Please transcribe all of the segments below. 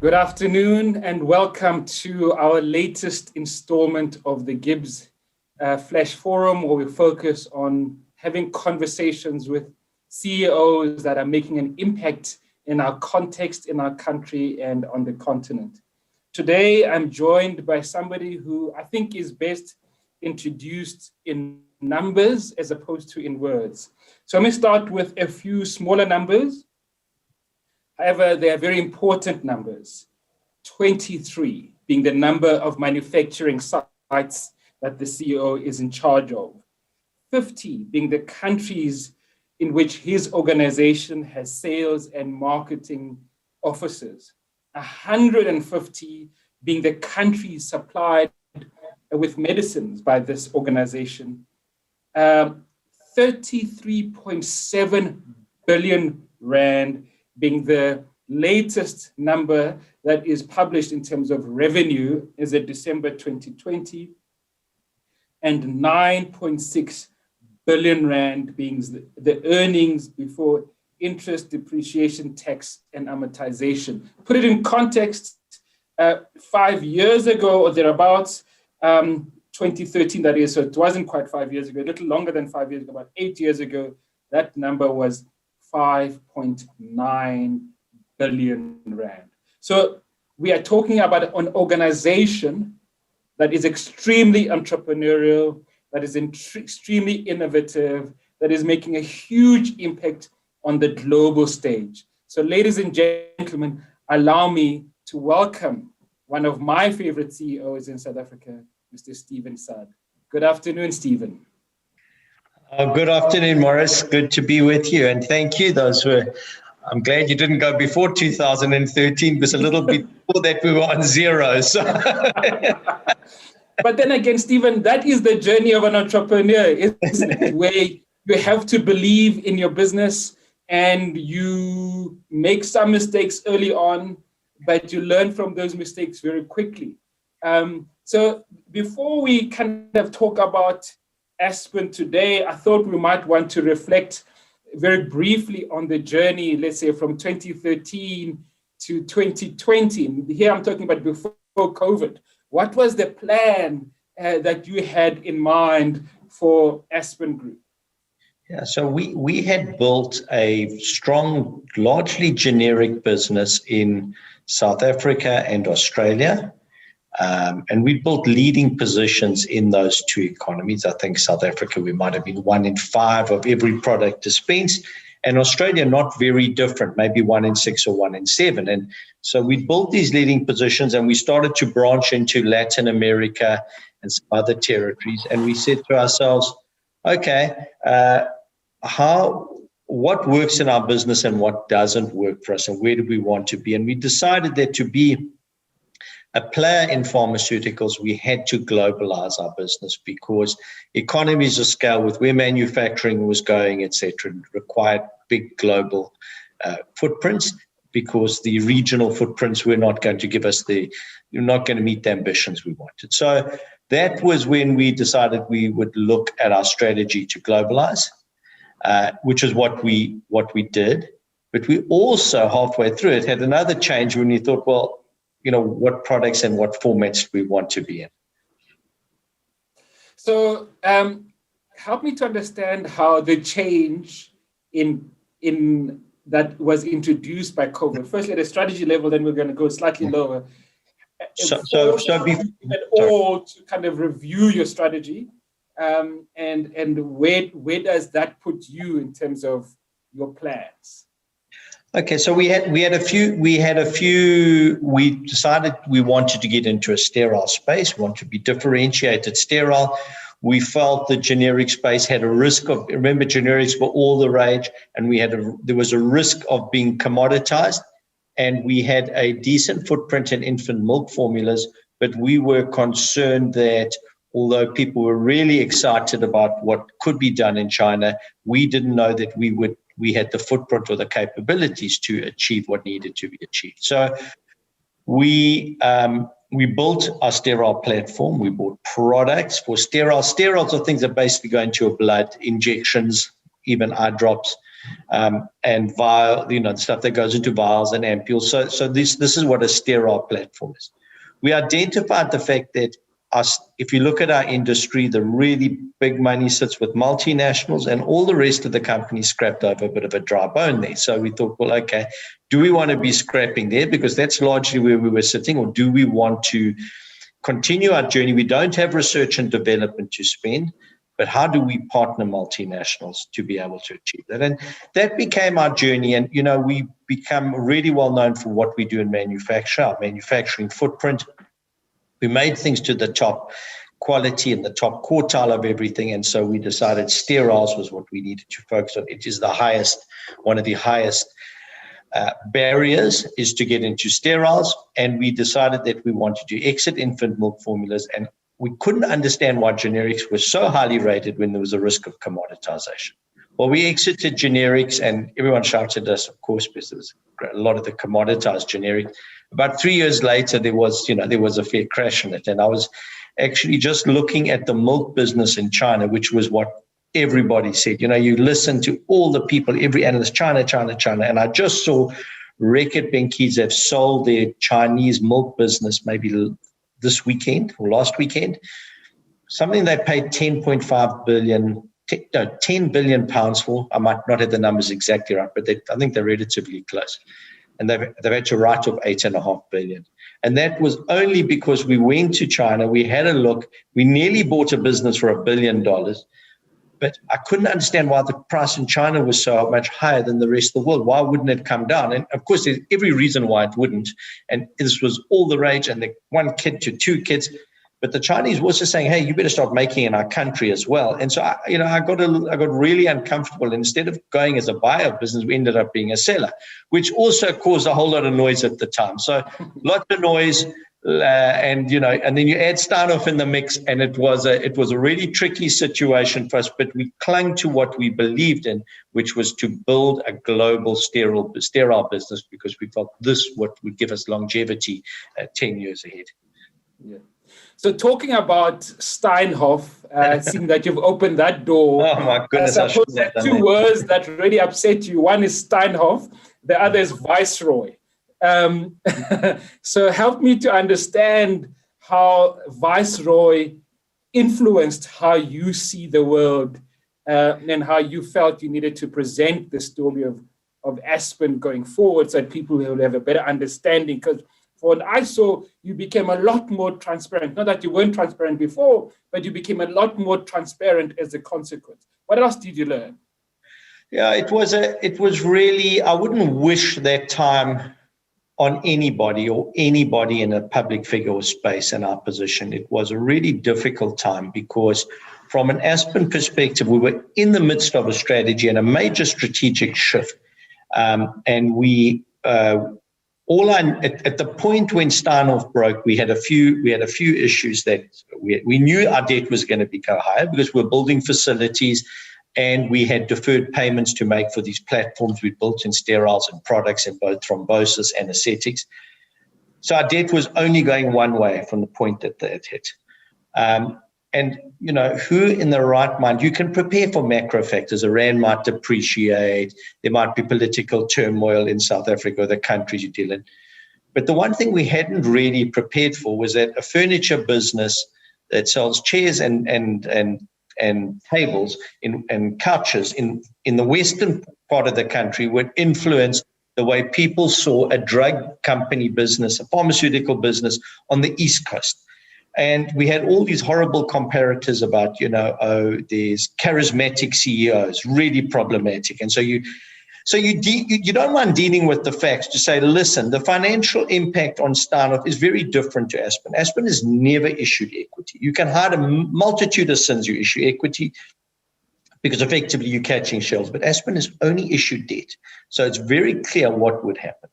Good afternoon and welcome to our latest installment of the GIBS Flash Forum, where we focus on having conversations with CEOs that are making an impact in our context, in our country, and on the continent. Today, I'm joined by somebody who I think is best introduced in numbers as opposed to in words. So I'm going to start with a few smaller numbers. However, they are very important numbers. 23 being the number of manufacturing sites that the CEO is in charge of. 50 being the countries in which his organization has sales and marketing offices. 150 being the countries supplied with medicines by this organization. 33.7 billion rand being the latest number that is published in terms of revenue as of December 2020, and 9.6 billion rand being the earnings before interest, depreciation, tax, and amortization. Put it in context, 5 years ago or thereabouts, 2013 that is, so it wasn't quite 5 years ago, a little longer than 5 years ago, about 8 years ago, that number was 5.9 billion rand. So we are talking about an organization that is extremely entrepreneurial, that is extremely innovative, that is making a huge impact on the global stage. So ladies and gentlemen, allow me to welcome one of my favorite CEOs in South Africa, Mr. Saad. Good afternoon, Stephen. Good afternoon, Morris. Good to be with you. And thank you. I'm glad you didn't go before 2013, because a little bit before that we were on zero. So. But then again, Stephen, that is the journey of an entrepreneur, isn't it? Where you have to believe in your business and you make some mistakes early on, but you learn from those mistakes very quickly. So before we kind of talk about Aspen today, I thought we might want to reflect very briefly on the journey, let's say from 2013 to 2020. Here I'm talking about before COVID. What was the plan that you had in mind for Aspen Group? Yeah, so we had built a strong, largely generic business in South Africa and Australia. And we built leading positions in those two economies. I think South Africa, we might have been 1 in 5 of every product dispensed, and Australia not very different, maybe 1 in 6 or 1 in 7. And so we built these leading positions, and we started to branch into Latin America and some other territories. And we said to ourselves, okay, what works in our business and what doesn't work for us, and where do we want to be? And we decided that to be a player in pharmaceuticals, we had to globalize our business, because economies of scale with where manufacturing was going, etc., required big global footprints, because the regional footprints were not going to give us you're not going to meet the ambitions we wanted. So that was when we decided we would look at our strategy to globalize, which is what we did. But we also, halfway through it, had another change when we thought, well, what products and what formats we want to be in. So help me to understand how the change in that was introduced by COVID. Firstly, at a strategy level, then we're going to go slightly lower. To kind of review your strategy, and where does that put you in terms of your plans? Okay, so we decided we wanted to get into a sterile space, we wanted to be differentiated sterile. We felt the generic space had a risk of, remember, generics were all the rage, and there was a risk of being commoditized, and we had a decent footprint in infant milk formulas, but we were concerned that although people were really excited about what could be done in China, we didn't know that we had the footprint or the capabilities to achieve what needed to be achieved. So we built our sterile platform. We bought products for sterile. Steriles are things that basically go into your blood, injections, even eye drops, and vial, the stuff that goes into vials and ampules. So this is what a sterile platform is. We identified the fact that if you look at our industry, the really big money sits with multinationals, and all the rest of the companies scrapped over a bit of a dry bone there. So we thought, well, okay, do we want to be scrapping there? Because that's largely where we were sitting, or do we want to continue our journey? We don't have research and development to spend, but how do we partner multinationals to be able to achieve that? And that became our journey. And, we become really well known for what we do in manufacture, our manufacturing footprint. We made things to the top quality and the top quartile of everything. And so we decided steriles was what we needed to focus on. It is one of the highest barriers is to get into steriles. And we decided that we wanted to exit infant milk formulas. And we couldn't understand why generics were so highly rated when there was a risk of commoditization. Well, we exited generics, and everyone shouted at us, of course, because there was a lot of the commoditized generic. About 3 years later, there was a fair crash in it. And I was actually just looking at the milk business in China, which was what everybody said. You listen to all the people, every analyst, China. And I just saw Reckitt Benckiser have sold their Chinese milk business maybe this weekend or last weekend. Something they paid 10.5 billion 10 billion pounds for. I might not have the numbers exactly right, but I think they're relatively close. And they've had to write off 8.5 billion. And that was only because we went to China, we had a look, we nearly bought a business for $1 billion, but I couldn't understand why the price in China was so much higher than the rest of the world. Why wouldn't it come down? And of course, there's every reason why it wouldn't. And this was all the rage, and the 1 kid to 2 kids. But the Chinese were also saying, hey, you better start making in our country as well. And so, I got really uncomfortable. And instead of going as a buyer of business, we ended up being a seller, which also caused a whole lot of noise at the time. So lots of noise. And then you add Steinhoff in the mix, and it was a really tricky situation for us. But we clung to what we believed in, which was to build a global sterile business, because we felt this what would give us longevity 10 years ahead. Yeah. So talking about Steinhoff, seeing that you've opened that door. Oh my goodness! I suppose there are 2 words that really upset you. One is Steinhoff, the other is Viceroy. So help me to understand how Viceroy influenced how you see the world, and how you felt you needed to present the story of Aspen going forward, so that people will have a better understanding. Because for what I saw, you became a lot more transparent. Not that you weren't transparent before, but you became a lot more transparent as a consequence. What else did you learn? Yeah, it was really, I wouldn't wish that time on anybody in a public figure or space in our position. It was a really difficult time, because from an Aspen perspective, we were in the midst of a strategy and a major strategic shift. And we, at the point when Steinhoff broke, we had a few issues that we knew our debt was going to become higher, because we're building facilities and we had deferred payments to make for these platforms we built in steriles and products in both thrombosis and aesthetics. So our debt was only going one way from the point that it hit. And, who in the right mind, you can prepare for macro factors. The rand might depreciate. There might be political turmoil in South Africa or the countries you deal in. But the one thing we hadn't really prepared for was that a furniture business that sells chairs and tables and couches in the western part of the country would influence the way people saw a drug company business, a pharmaceutical business on the East Coast. And we had all these horrible comparators about, there's charismatic CEOs, really problematic. And so you don't mind dealing with the facts to say, listen, the financial impact on Steinhoff is very different to Aspen. Aspen has never issued equity. You can hide a multitude of sins you issue equity, because effectively you're catching shells. But Aspen has only issued debt. So it's very clear what would happen.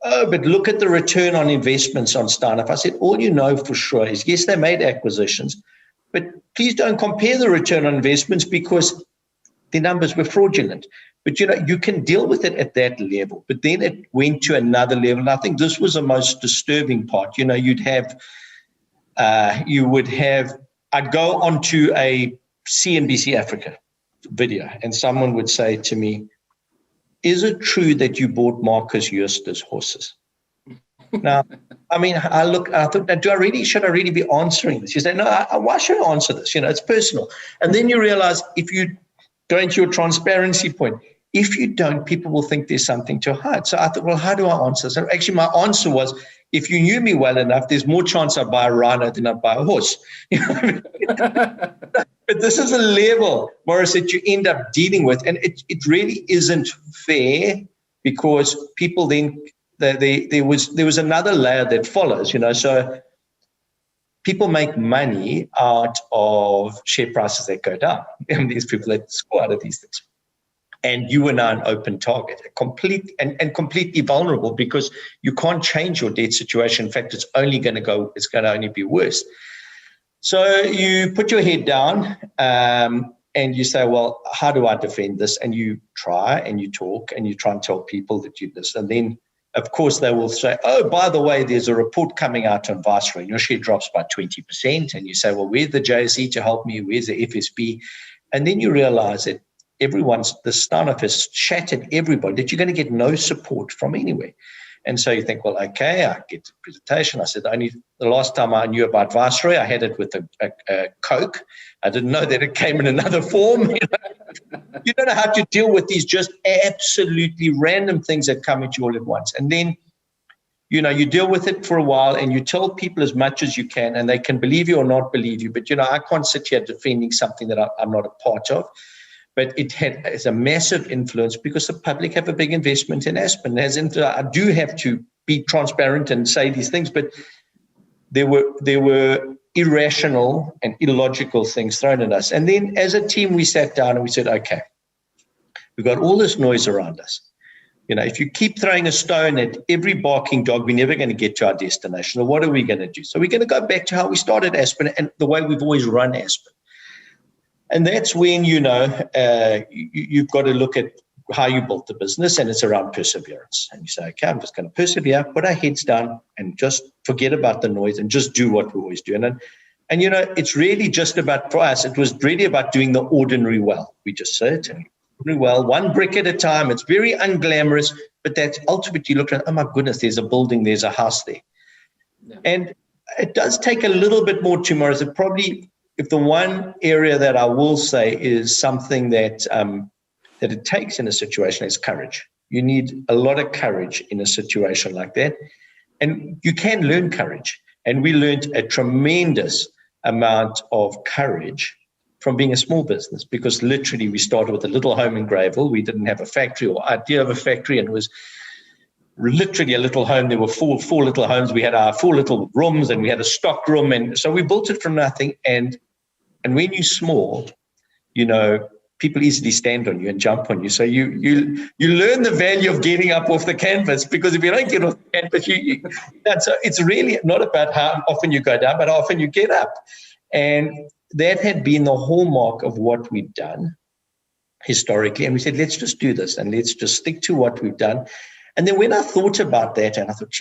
Oh, but look at the return on investments on Steinhoff. I said, all you know for sure is, yes, they made acquisitions, but please don't compare the return on investments, because the numbers were fraudulent. But, you can deal with it at that level. But then it went to another level. And I think this was the most disturbing part. I'd go onto a CNBC Africa video, and someone would say to me, is it true that you bought Marcus Jooster's horses? Now, I mean, I thought, now, should I really be answering this? You say, no, why should I answer this? It's personal. And then you realize, if you go into your transparency point, if you don't, people will think there's something to hide. So I thought, well, how do I answer? So actually, my answer was, if you knew me well enough, there's more chance I buy a rhino than I buy a horse. But this is a level, Maurice, that you end up dealing with. And it really isn't fair, because people then, there was another layer that follows, so people make money out of share prices that go down. And these people that score out of these things. And you are now an open target, completely vulnerable, because you can't change your debt situation. In fact, it's going to only be worse. So you put your head down and you say, well, how do I defend this? And you try and you talk and you try and tell people that you do this. And then, of course, they will say, oh, by the way, there's a report coming out on Viceroy, and your share drops by 20%. And you say, well, where's the JSE to help me? Where's the FSB? And then you realize that the Steinhoff has shattered everybody, that you're going to get no support from anywhere. And so you think, well, okay, I get the presentation. I said, the last time I knew about Viceroy, I had it with a Coke. I didn't know that it came in another form. You don't know how to deal with these just absolutely random things that come at you all at once. And then, you deal with it for a while and you tell people as much as you can, and they can believe you or not believe you. But, I can't sit here defending something that I'm not a part of. But it's a massive influence, because the public have a big investment in Aspen. I do have to be transparent and say these things, but there were irrational and illogical things thrown at us. And then as a team, we sat down and we said, okay, we've got all this noise around us. If you keep throwing a stone at every barking dog, we're never going to get to our destination. So what are we going to do? So we're going to go back to how we started Aspen and the way we've always run Aspen. And that's when, you've got to look at how you built the business, and it's around perseverance. And you say, okay, I'm just going to persevere, put our heads down and just forget about the noise and just do what we always do. And it's really just about, for us, it was really about doing the ordinary well. We just sit and ordinary well, one brick at a time. It's very unglamorous, but that's ultimately, you look at, oh my goodness, there's a building, there's a house there. Yeah. And it does take a little bit more tomorrow. So probably, if the one area that I will say is something that it takes in a situation is courage. You need a lot of courage in a situation like that. And you can learn courage. And we learned a tremendous amount of courage from being a small business, because literally we started with a little home in Greyville. We didn't have a factory or idea of a factory, and it was literally a little home. There were four little homes. We had our 4 little rooms, and we had a stock room. And so we built it from nothing. And when you're small, people easily stand on you and jump on you. So you learn the value of getting up off the canvas, because if you don't get off the canvas, so it's really not about how often you go down, but how often you get up. And that had been the hallmark of what we've done historically. And we said, let's just do this and let's just stick to what we've done. And then when I thought about that, and I thought,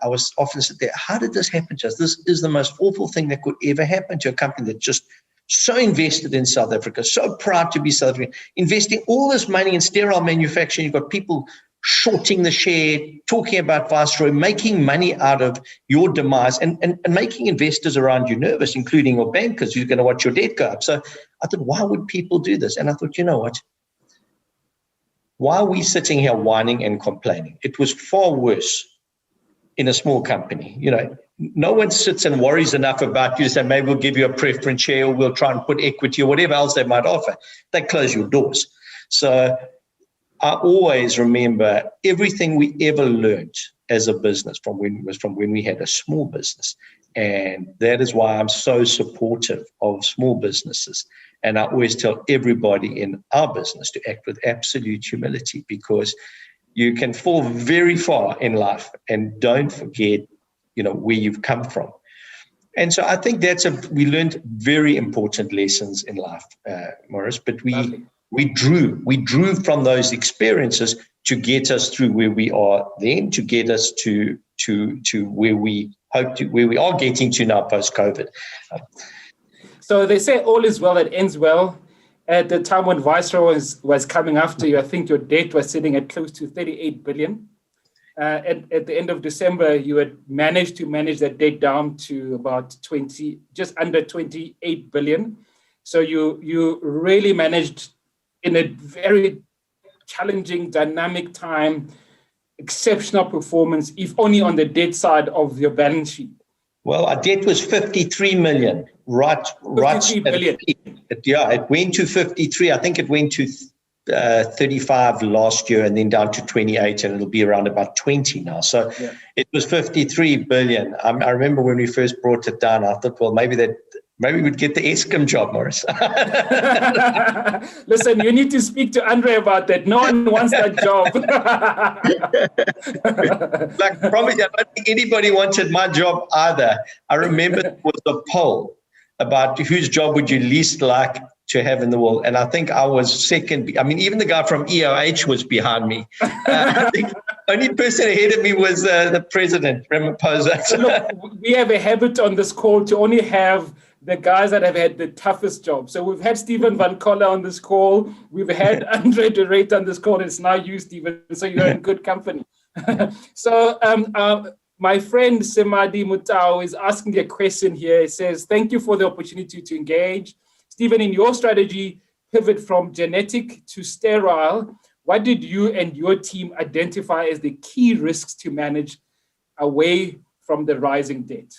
I was often sitting there, how did this happen to us? This is the most awful thing that could ever happen to a company that just so invested in South Africa, so proud to be South African, investing all this money in sterile manufacturing. You've got people shorting the share, talking about Viceroy, making money out of your demise, and making investors around you nervous, including your bankers who's going to watch your debt go up. So I thought, why would people do this? And I thought, you know what? Why are we sitting here whining and complaining? It was far worse in a small company. No one sits and worries enough about you to say, maybe we'll give you a preference share, or we'll try and put equity or whatever else they might offer. They close your doors. So I always remember everything we ever learned as a business from when we had a small business. And that is why I'm so supportive of small businesses. And I always tell everybody in our business to act with absolute humility, because you can fall very far in life, and don't forget, where you've come from. And so I think we learned very important lessons in life, Maurice, but we drew from those experiences to get us through where we are then, to get us to where we where we are getting to now post-COVID. So they say all is well that ends well. At the time when Viceroy was coming after you, I think your debt was sitting at close to 38 billion. At the end of December, you had managed to manage that debt down to about just under 28 billion. So you really managed in a very challenging, dynamic time, exceptional performance, if only on the debt side of your balance sheet. Well, our debt was 53 million, right? 53 billion. It went to 53. I think it went to 35 last year and then down to 28, and it'll be around about 20 now. So It was 53 billion. I remember when we first brought it down, I thought, well, maybe we'd get the Eskom job, Morris. Listen, you need to speak to Andre about that. No one wants that job. Like, probably, I don't think anybody wanted my job either. I remember there was a poll about whose job would you least like to have in the world. And I think I was second. I mean, even the guy from EOH was behind me. I think the only person ahead of me was the president, Ramaphosa. So look, we have a habit on this call to only have the guys that have had the toughest job. So we've had Stephen Van Coller on this call. We've had Andre de Ruyter on this call. It's now you, Stephen. So you're in good company. So my friend Semadi Mutau is asking a question here. It says, thank you for the opportunity to engage. Stephen, in your strategy pivot from genetic to sterile, what did you and your team identify as the key risks to manage away from the rising debt?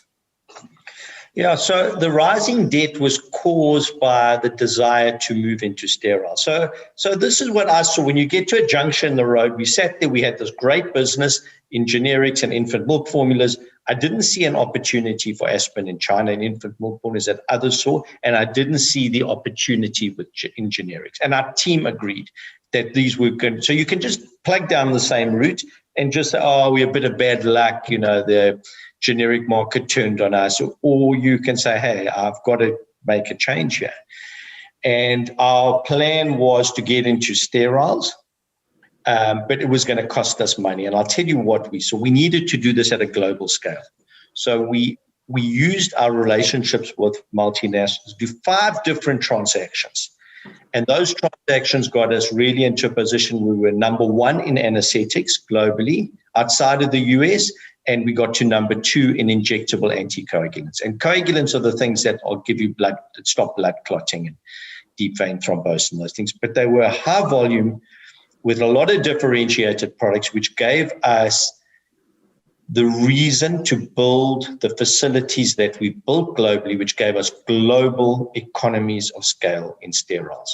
Yeah, so the rising debt was caused by the desire to move into sterile. So this is what I saw. When you get to a junction in the road, we sat there, we had this great business in generics and infant milk formulas. I didn't see an opportunity for Aspen in China and infant milk formulas that others saw, and I didn't see the opportunity in generics. And our team agreed that these were good. So you can just plug down the same route and just say, oh, we're a bit of bad luck, the generic market turned on us, or you can say, hey, I've got to make a change here. And our plan was to get into steriles, but it was going to cost us money. And I'll tell you what we saw. We needed to do this at a global scale. So we used our relationships with multinationals to do 5 different transactions. And those transactions got us really into a position where we were number 1 in anesthetics globally outside of the US, and we got to number 2 in injectable anticoagulants. And coagulants are the things that will give you blood, that stop blood clotting and deep vein thrombosis and those things. But they were high volume with a lot of differentiated products, which gave us the reason to build the facilities that we built globally, which gave us global economies of scale in steriles.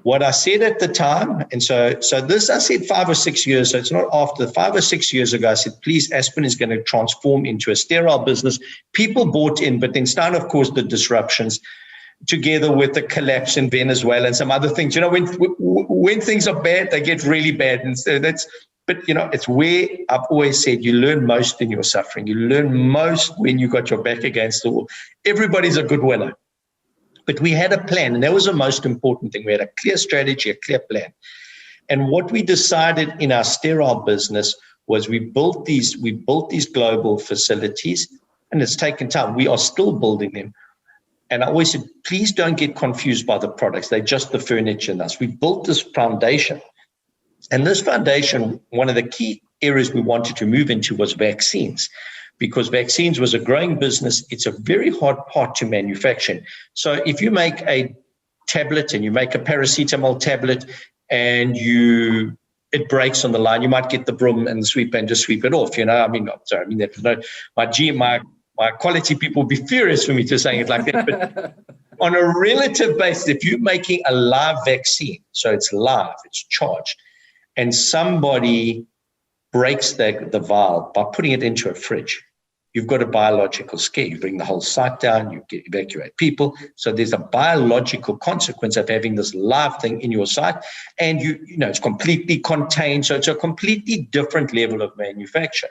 What I said at the time, and so this I said 5 or 6 years, so it's not after, 5 or 6 years ago, I said, please, Aspen is going to transform into a sterile business. People bought in, but then Steinhoff caused the disruptions together with the collapse in Venezuela and some other things. When things are bad, they get really bad. And so it's where I've always said you learn most in your suffering. You learn most when you got your back against the wall. Everybody's a good winner. But we had a plan, and that was the most important thing. We had a clear strategy, a clear plan. And what we decided in our sterile business was we built these global facilities, and it's taken time. We are still building them. And I always said, please don't get confused by the products. They're just the furniture in us. We built this foundation. And this foundation, one of the key areas we wanted to move into was vaccines, because vaccines was a growing business. It's a very hard part to manufacture. So if you make a tablet and you make a paracetamol tablet and it breaks on the line, you might get the broom and the sweeper and just sweep it off. My quality people would be furious for me to saying it like that. But on a relative basis, if you're making a live vaccine, so it's live, it's charged, and somebody breaks the vial by putting it into a fridge, you've got a biological scare. You bring the whole site down, you evacuate people. So there's a biological consequence of having this live thing in your site, and it's completely contained. So it's a completely different level of manufacture.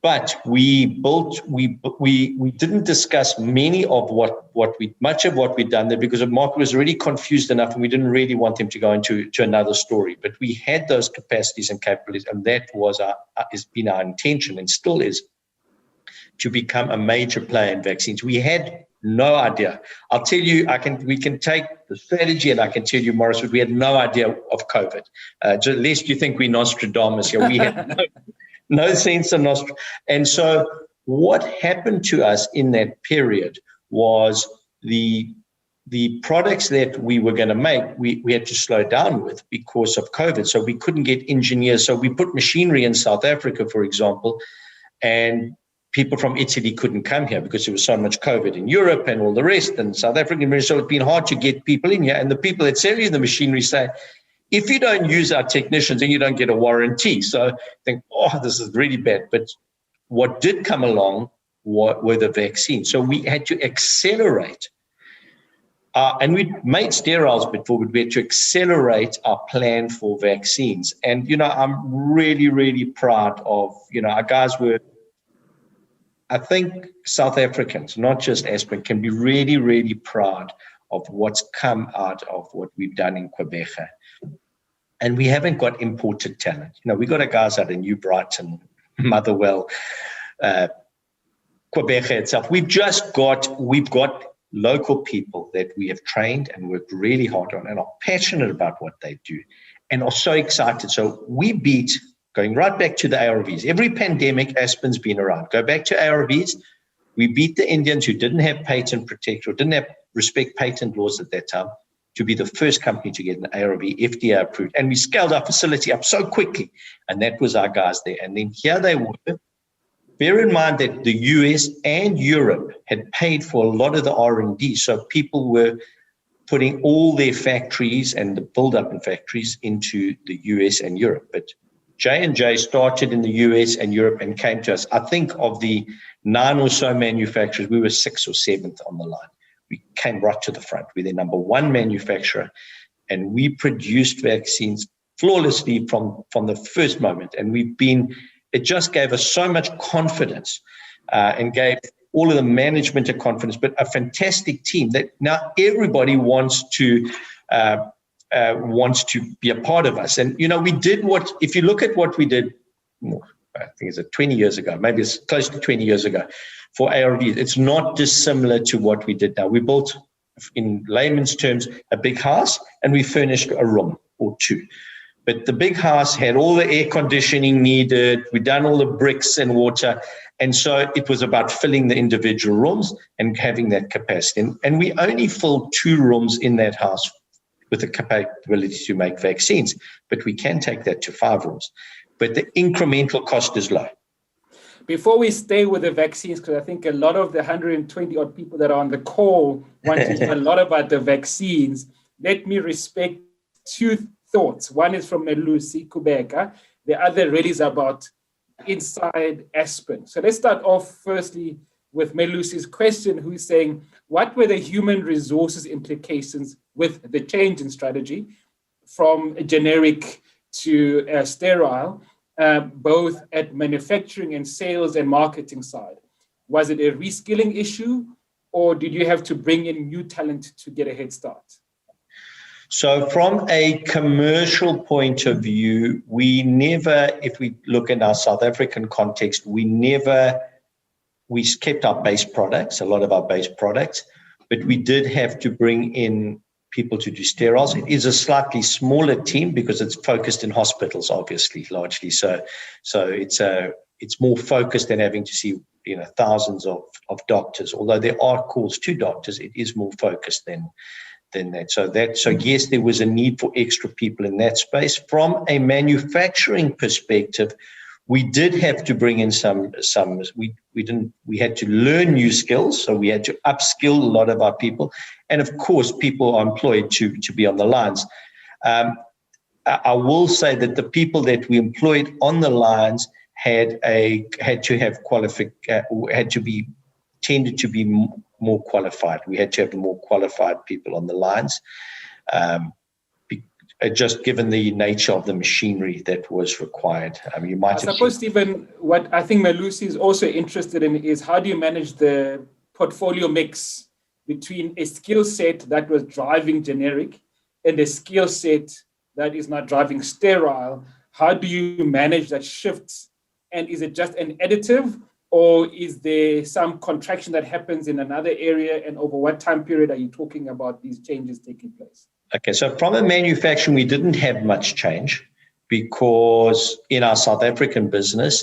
But we didn't discuss much of what we'd done there, because the market was already confused enough, and we didn't really want them to go into another story. But we had those capacities and capabilities, and that has been our intention, and still is, to become a major player in vaccines. We had No idea. I'll tell you, we can take the strategy, and I can tell you, Morris, we had no idea of COVID. Lest you think we're Nostradamus here, we had no sense of Nostradamus. And so what happened to us in that period was the products that we were going to make, we had to slow down with because of COVID. So we couldn't get engineers. So we put machinery in South Africa, for example, and people from Italy couldn't come here because there was so much COVID in Europe and all the rest, and South African. So it's been hard to get people in here. And the people that sell you the machinery say, if you don't use our technicians, then you don't get a warranty. So I think, oh, this is really bad. But what did come along were the vaccines. So we had to accelerate. And we made steriles before, but we had to accelerate our plan for vaccines. And, I'm really, really proud of, our guys were, I think South Africans, not just Aspen, can be really, really proud of what's come out of what we've done in Quebec. And we haven't got imported talent. We got our guys out in New Brighton, Motherwell, Quebec itself. We've got local people that we have trained and worked really hard on and are passionate about what they do and are so excited. So we beat, going right back to the ARVs, every pandemic Aspen's been around. Go back to ARVs, we beat the Indians who didn't have patent protection or didn't have respect patent laws at that time to be the first company to get an ARV FDA approved. And we scaled our facility up so quickly. And that was our guys there. And then here they were. Bear in mind that the US and Europe had paid for a lot of the R&D. So people were putting all their factories and the build-up in factories into the US and Europe. But J&J started in the US and Europe and came to us. I think of the 9 or so manufacturers, we were 6th or 7th on the line. We came right to the front. We're the number 1 manufacturer, and we produced vaccines flawlessly from the first moment. And it just gave us so much confidence and gave all of the management a confidence, but a fantastic team that now everybody wants to be a part of us. And, we did if you look at what we did, I think it's 20 years ago, maybe it's close to 20 years ago for ARVs, it's not dissimilar to what we did now. We built, in layman's terms, a big house and we furnished a room or 2. But the big house had all the air conditioning needed. We'd done all the bricks and water. And so it was about filling the individual rooms and having that capacity. And we only filled 2 rooms in that house with the capability to make vaccines. But we can take that to 5 rooms. But the incremental cost is low. Before we stay with the vaccines, because I think a lot of the 120 odd people that are on the call want to hear a lot about the vaccines, let me respect 2 thoughts. One is from Melusi Kubeka. The other really is about inside Aspen. So let's start off firstly with Melusi's question, who's saying, what were the human resources implications with the change in strategy from generic to sterile, both at manufacturing and sales and marketing side? Was it a reskilling issue, or did you have to bring in new talent to get a head start? So from a commercial point of view, we never, if we look in our South African context, we kept our base products, a lot of our base products, but we did have to bring in people to do steriles. It is a slightly smaller team because it's focused in hospitals, obviously, largely. So it's more focused than having to see thousands of doctors. Although there are calls to doctors, it is more focused than that. So yes, there was a need for extra people in that space. From a manufacturing perspective, we did have to bring in we had to learn new skills. So we had to upskill a lot of our people. And of course, people are employed to be on the lines. I will say that the people that we employed on the lines tended to be more qualified. We had to have more qualified people on the lines, just given the nature of the machinery that was required. I suppose, Stephen, what I think Melusi is also interested in is how do you manage the portfolio mix between a skill set that was driving generic and a skill set that is not driving sterile? How do you manage that shift? And is it just an additive, Or is there some contraction that happens in another area? And over what time period are you talking about these changes taking place? Okay, so from a manufacturing, we didn't have much change because in our South African business,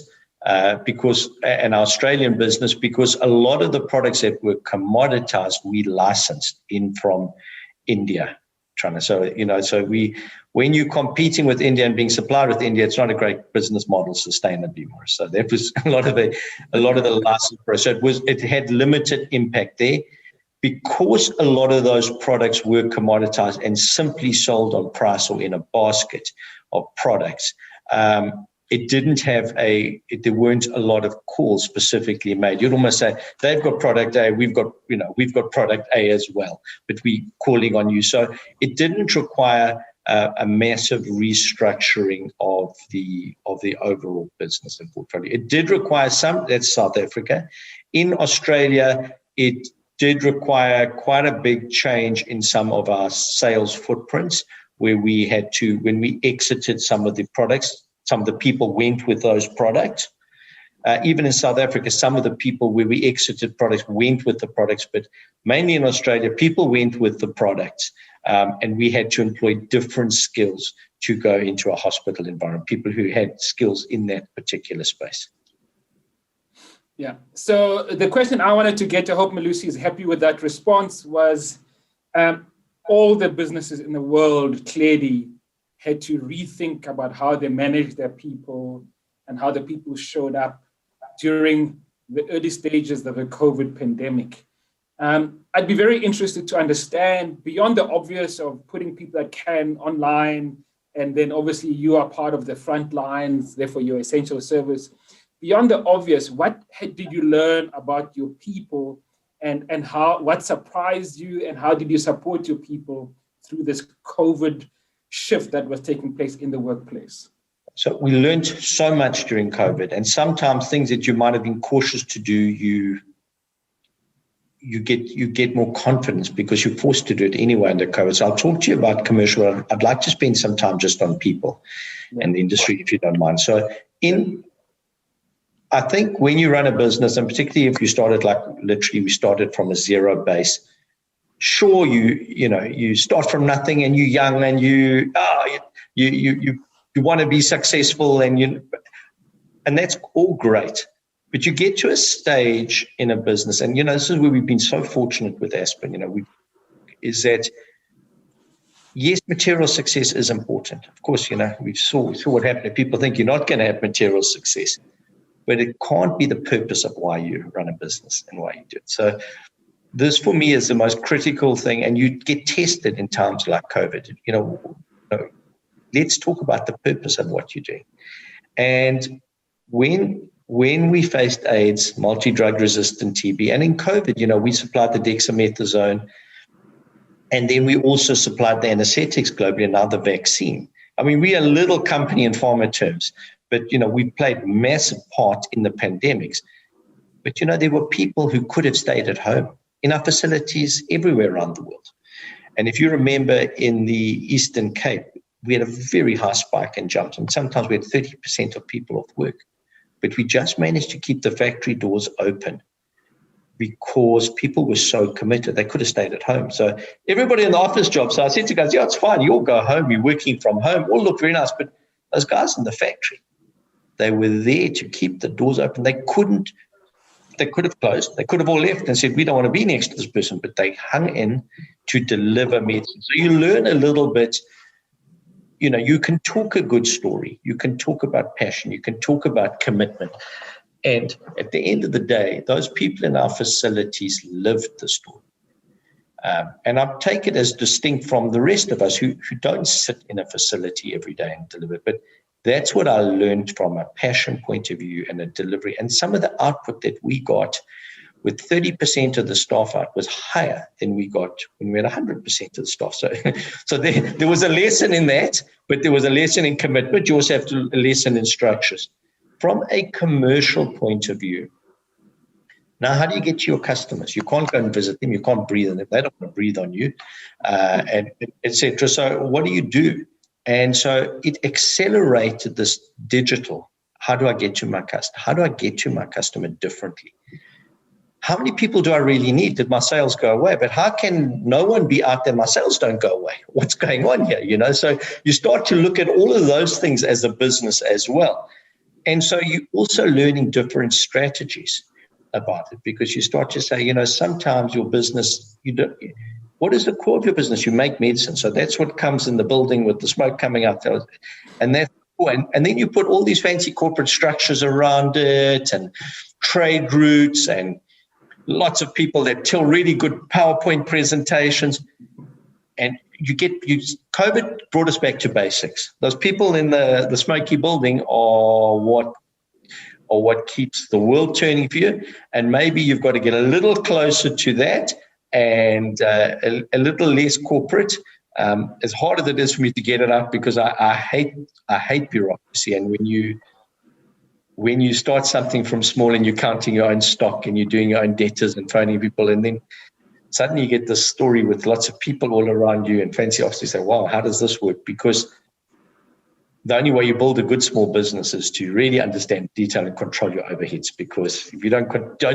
and our Australian business, because a lot of the products that were commoditized, we licensed in from India. When you're competing with India and being supplied with India, it's not a great business model sustainably, Morris. So that was a lot of the license process. It had limited impact there because a lot of those products were commoditized and simply sold on price or in a basket of products. There weren't a lot of calls specifically made. You'd almost say, they've got product A, we've got product A as well, but we're calling on you. So it didn't require a massive restructuring of the overall business and portfolio. It did require that's South Africa. In Australia, it did require quite a big change in some of our sales footprints, where we had to, when we exited some of the products, some of the people went with those products. Even in South Africa, some of the people where we exited products went with the products, but mainly in Australia, people went with the products. And we had to employ different skills to go into a hospital environment, people who had skills in that particular space. Yeah. So the question I wanted to get, I hope Malusi is happy with that response, was all the businesses in the world clearly had to rethink about how they manage their people and how the people showed up during the early stages of the COVID pandemic. I'd be very interested to understand, beyond the obvious of putting people that can online, and then obviously you are part of the front lines, therefore you're essential service. Beyond the obvious, what did you learn about your people, and what surprised you, and how did you support your people through this COVID shift that was taking place in the workplace? So we learned so much during COVID, and sometimes things that you might have been cautious to do, you get more confidence because you're forced to do it anyway under COVID. So I'll talk to you about commercial. I'd like to spend some time just on people and the industry, if you don't mind. So I think when you run a business, and particularly if you started, like literally we started from a zero base, sure, you start from nothing and you're young and you want to be successful and that's all great. But you get to a stage in a business, and this is where we've been so fortunate with Aspen. Is that yes, material success is important. Of course, we saw what happened. People think you're not going to have material success, but it can't be the purpose of why you run a business and why you do it. So this, for me, is the most critical thing, and you get tested in times like COVID. Let's talk about the purpose of what you're doing. And when we faced AIDS, multi-drug resistant TB, and in COVID, we supplied the dexamethasone, and then we also supplied the anesthetics globally, and now the vaccine. I mean, we're a little company in pharma terms, but, we played a massive part in the pandemics. But, there were people who could have stayed at home in our facilities everywhere around the world. And if you remember in the Eastern Cape, we had a very high spike in jumps, and sometimes we had 30% of people off work. But we just managed to keep the factory doors open because people were so committed. They could have stayed at home. So everybody in the office job, so I said to guys, yeah, it's fine. You all go home. You're working from home. All look very nice. But those guys in the factory, they were there to keep the doors open. They could have closed. They could have all left and said, we don't want to be next to this person. But they hung in to deliver medicine. So you learn a little bit. You can talk a good story. You can talk about passion. You can talk about commitment. And at the end of the day, those people in our facilities lived the story. And I take it as distinct from the rest of us who don't sit in a facility every day and deliver. But that's what I learned from a passion point of view and a delivery. And some of the output that we got with 30% of the staff out was higher than we got when we had 100% of the staff. So there was a lesson in that, but there was a lesson in commitment. You also have a lesson in structures. From a commercial point of view, now, how do you get to your customers? You can't go and visit them. You can't breathe on them. They don't want to breathe on you, and et cetera. So what do you do? And so it accelerated this digital. how do I get to my customer? How do I get to my customer differently? How many people do I really need? Did my sales go away? But how can no one be out there? My sales don't go away. What's going on here? You know, so you start to look at all of those things as a business as well. And so you're also learning different strategies about it, because you start to say, you know, sometimes your business, what is the core of your business? You make medicine. So that's what comes in the building with the smoke coming out. And that's and then you put all these fancy corporate structures around it and trade routes and lots of people that tell really good PowerPoint presentations. And COVID brought us back to basics. Those people in the smoky building are what keeps the world turning for you. And maybe you've got to get a little closer to that and a little less corporate. As hard as it is for me to get it up, because I hate bureaucracy. And when you start something from small and you're counting your own stock and you're doing your own debtors and phoning people, and then suddenly you get this story with lots of people all around you and fancy offices, say, wow, how does this work? Because the only way you build a good small business is to really understand detail and control your overheads. Because if you don't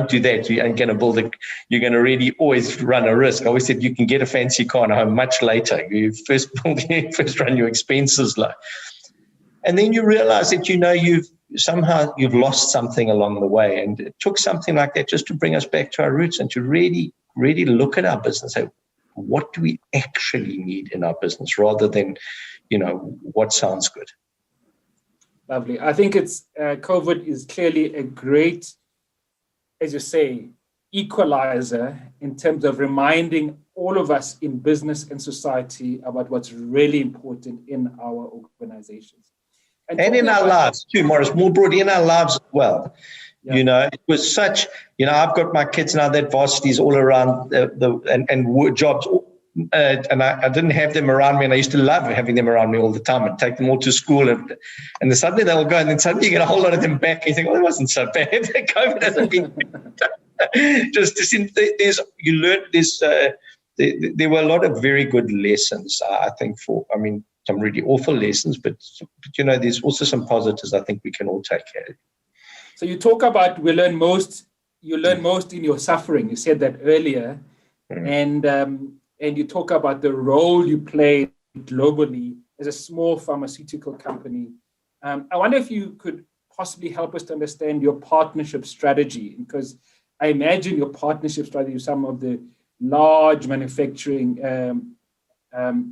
do that, you ain't going to build it. You're going to really always run a risk. I always said you can get a fancy car and home much later. You first run your expenses low. And then you realize that, you know, you've lost something along the way. And it took something like that just to bring us back to our roots and to really look at our business and say, what do we actually need in our business, rather than, you know, what sounds good. Lovely. I think COVID is clearly a great, as you say, equalizer in terms of reminding all of us in business and society about what's really important in our organizations. And in our lives too, Morris, more broadly in our lives as well. Yeah. You know, it was such, you know, I've got my kids now that varsities all around and jobs. And I didn't have them around me, and I used to love having them around me all the time and take them all to school. And then suddenly they'll go, and then suddenly you get a whole lot of them back. And you think, well, it wasn't so bad. COVID hasn't been there were a lot of very good lessons, I think, some really awful lessons, but you know, there's also some positives I think we can all take care of. So you talk about you learn most in your suffering. You said that earlier. And you talk about the role you play globally as a small pharmaceutical company. I wonder if you could possibly help us to understand your partnership strategy, because I imagine your partnership strategy with some of the large manufacturing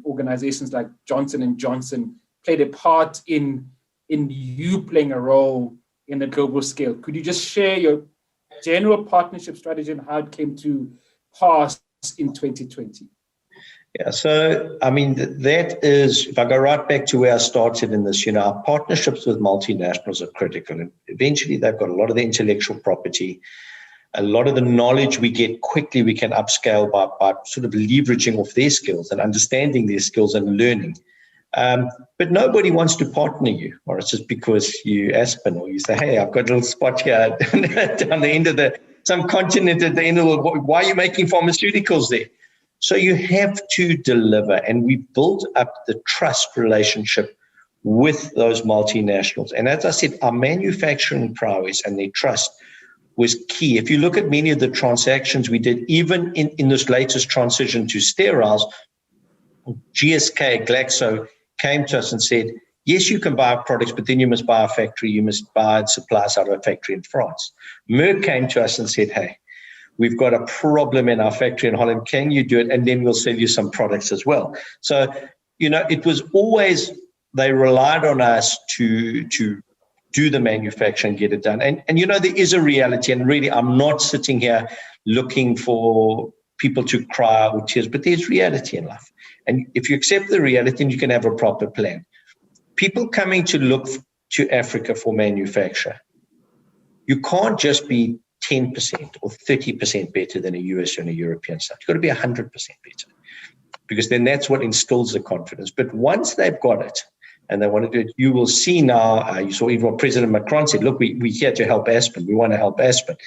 organizations like Johnson & Johnson played a part in you playing a role in the global scale. Could you just share your general partnership strategy and how it came to pass in 2020? Yeah, so I mean, that is, if I go right back to where I started in this, you know, our partnerships with multinationals are critical. And eventually they've got a lot of the intellectual property, a lot of the knowledge we get quickly, we can upscale by sort of leveraging off their skills and understanding their skills and learning. But nobody wants to partner you, or it's just because you Aspen, or you say, hey, I've got a little spot here down the end of some continent at the end of the world. Why are you making pharmaceuticals there? So you have to deliver, and we built up the trust relationship with those multinationals. And as I said, our manufacturing prowess and their trust was key. If you look at many of the transactions we did, even in this latest transition to steriles, GSK, Glaxo came to us and said, yes, you can buy our products, but then you must buy a factory, you must buy supplies out of a factory in France. Merck came to us and said, hey, we've got a problem in our factory in Holland. Can you do it? And then we'll sell you some products as well. So, you know, it was always, they relied on us to do the manufacture and get it done. And you know, there is a reality, and really, I'm not sitting here looking for people to cry or tears, but there's reality in life. And if you accept the reality, then you can have a proper plan. People coming to look to Africa for manufacture, you can't just be 10% or 30% better than a US and a European site. You've got to be 100% better, because then that's what instills the confidence. But once they've got it and they want to do it, you will see now, you saw even what President Macron said, look, we're here to help Aspen. We want to help Aspen,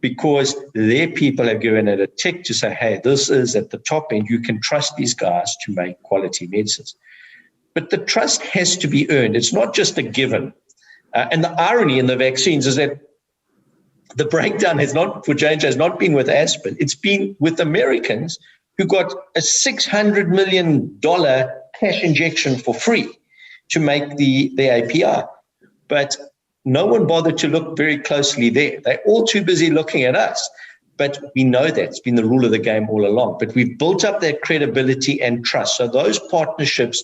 because their people have given it a tick to say, hey, this is at the top end. You can trust these guys to make quality medicines. But the trust has to be earned. It's not just a given. And the irony in the vaccines is that the breakdown for J&J has not been with Aspen. It's been with Americans who got a $600 million cash injection for free to make the API. But no one bothered to look very closely there. They're all too busy looking at us. But we know that. It's been the rule of the game all along. But we've built up that credibility and trust. So those partnerships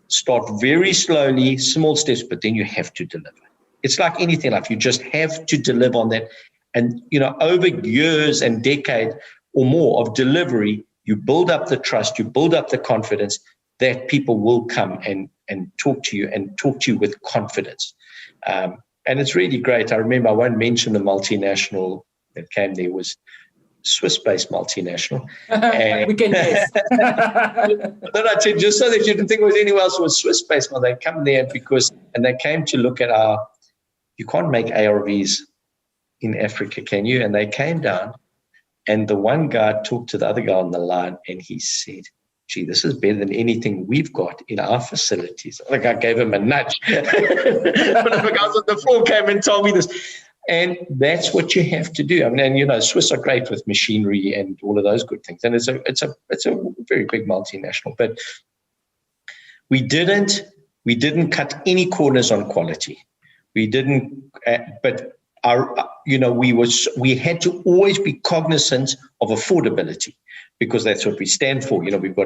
start very slowly, small steps, but then you have to deliver. It's like anything in life. You just have to deliver on that. And, over years and decade or more of delivery, you build up the trust, you build up the confidence that people will come and talk to you with confidence. And it's really great. I remember, I won't mention the multinational that came there, was Swiss-based multinational. We can guess. Then I said, just so that you didn't think it was anywhere else, it was Swiss-based. Well, they come there and they came to look at you can't make ARVs in Africa, can you? And they came down, and the one guy talked to the other guy on the line, and he said, gee, this is better than anything we've got in our facilities. I think I gave him a nudge. But the guys on the floor came and told me this. And that's what you have to do. I mean, and Swiss are great with machinery and all of those good things. And it's a very big multinational. But we didn't cut any corners on quality. We didn't. But we had to always be cognizant of affordability, because that's what we stand for. We've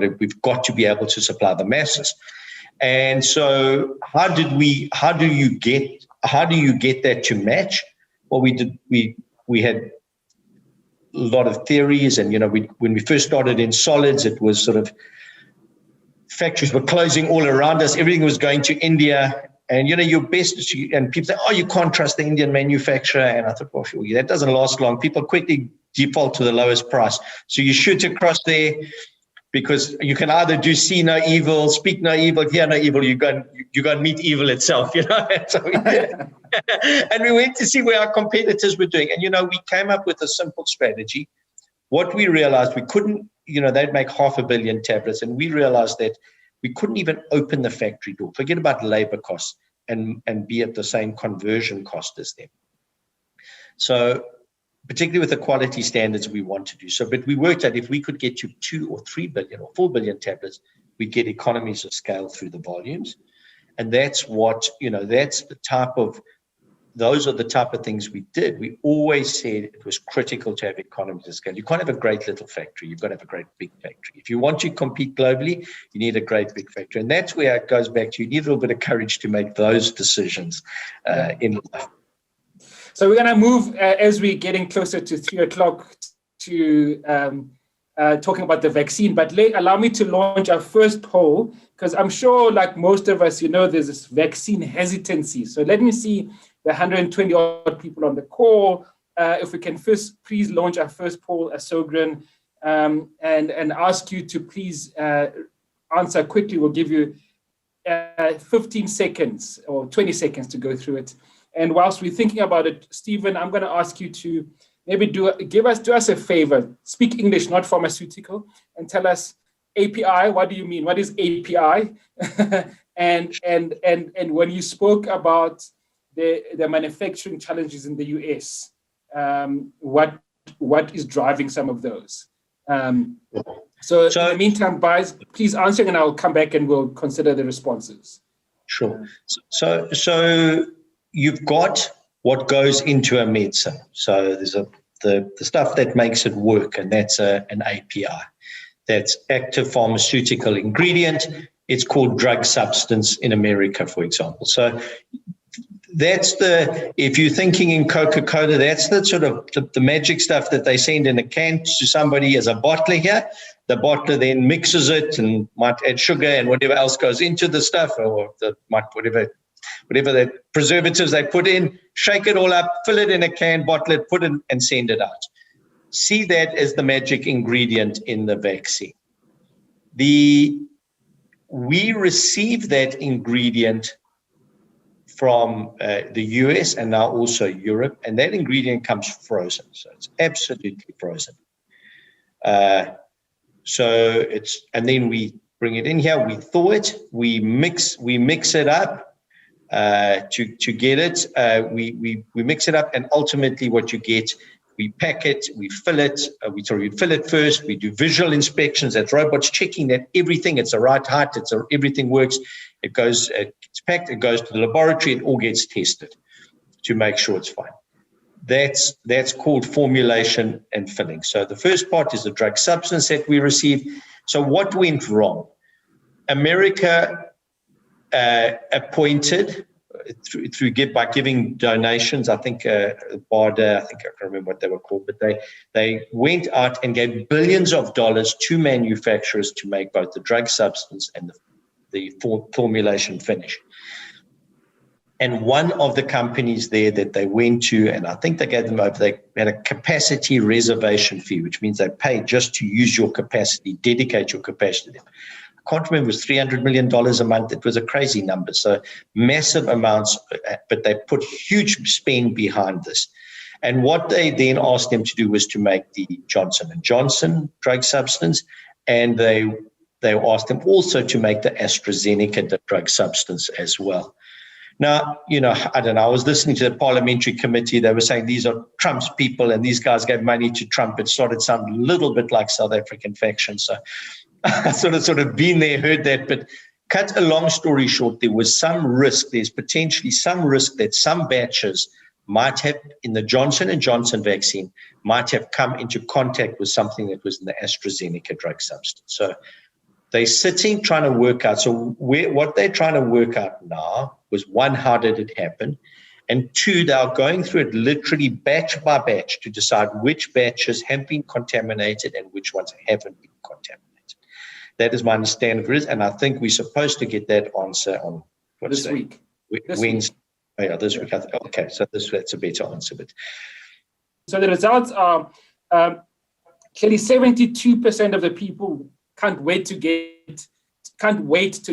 got to be able to supply the masses. And so how do you get that to match? Well, we had a lot of theories, and when we first started in solids, it was sort of factories were closing all around us. Everything was going to India, and your best is and people say, oh, you can't trust the Indian manufacturer. And I thought, well, sure, that doesn't last long. People quickly default to the lowest price, so you shoot across there. Because you can either see no evil, speak no evil, hear no evil, you go and meet evil itself, So and we went to see where our competitors were doing. And, we came up with a simple strategy. What we realized, we couldn't, they'd make 500 million tablets, and we realized that we couldn't even open the factory door. Forget about labor costs and be at the same conversion cost as them. So, particularly with the quality standards we want to do. So, but we worked out if we could get to 2 or 3 billion or 4 billion tablets, we get economies of scale through the volumes. And that's what, those are the type of things we did. We always said it was critical to have economies of scale. You can't have a great little factory. You've got to have a great big factory. If you want to compete globally, you need a great big factory. And that's where it goes back to, you need a little bit of courage to make those decisions in life. So we're going to move as we're getting closer to 3 o'clock to talking about the vaccine. But allow me to launch our first poll, because I'm sure, like most of us, there's this vaccine hesitancy. So let me see the 120 odd people on the call. If we can first please launch our first poll, Asogran, and ask you to please answer quickly. We'll give you 15 seconds or 20 seconds to go through it. And whilst we're thinking about it, Stephen, I'm going to ask you to maybe do us a favor. Speak English, not pharmaceutical, and tell us API. What do you mean? What is API? and when you spoke about the manufacturing challenges in the US, what is driving some of those? So in the meantime, guys, please answer, and I'll come back and we'll consider the responses. Sure. So you've got what goes into a medicine. So there's the stuff that makes it work, and that's an API. That's active pharmaceutical ingredient. It's called drug substance in America, for example. So that's if you're thinking in Coca-Cola, that's the sort of the magic stuff that they send in a can to somebody as a bottler here. The bottler then mixes it and might add sugar and whatever else goes into the stuff, or whatever the preservatives they put in, shake it all up, fill it in a can, bottle it, put it, and send it out. See that as the magic ingredient in the vaccine. We receive that ingredient from the US and now also Europe, and that ingredient comes frozen. So it's absolutely frozen. And then we bring it in here, we thaw it, we mix it up, to get it. We mix it up, and ultimately what you get, we pack it, we fill it. We fill it first. We do visual inspections. That's robots checking that everything, it's the right height, everything works. It goes, it's packed, it goes to the laboratory, it all gets tested to make sure it's fine. That's called formulation and filling. So the first part is the drug substance that we receive. So what went wrong? America appointed through by giving donations, I think BARDA, I think I can't remember what they were called, but they went out and gave billions of dollars to manufacturers to make both the drug substance and the formulation finish. And one of the companies there that they went to, and I think they gave them over, they had a capacity reservation fee, which means they paid just to use your capacity, dedicate your capacity to them. I can't remember, it was $300 million a month. It was a crazy number. So massive amounts, but they put huge spend behind this. And what they then asked them to do was to make the Johnson & Johnson drug substance, and they asked them also to make the AstraZeneca drug substance as well. Now, I don't know, I was listening to the parliamentary committee. They were saying these are Trump's people and these guys gave money to Trump. It started sounding a little bit like South African faction. So I sort of been there, heard that. But cut a long story short, there was some risk. There's potentially some risk that some batches might have, in the Johnson & Johnson vaccine, might have come into contact with something that was in the AstraZeneca drug substance. So they're sitting trying to work out. So what they're trying to work out now was, one, how did it happen? And two, they're going through it literally batch by batch to decide which batches have been contaminated and which ones haven't been contaminated. That is my understanding of it. And I think we're supposed to get that answer on this week. Wednesday. Oh, yeah, this week. Okay, so that's a better answer. But so the results are clearly 72% of the people can't wait to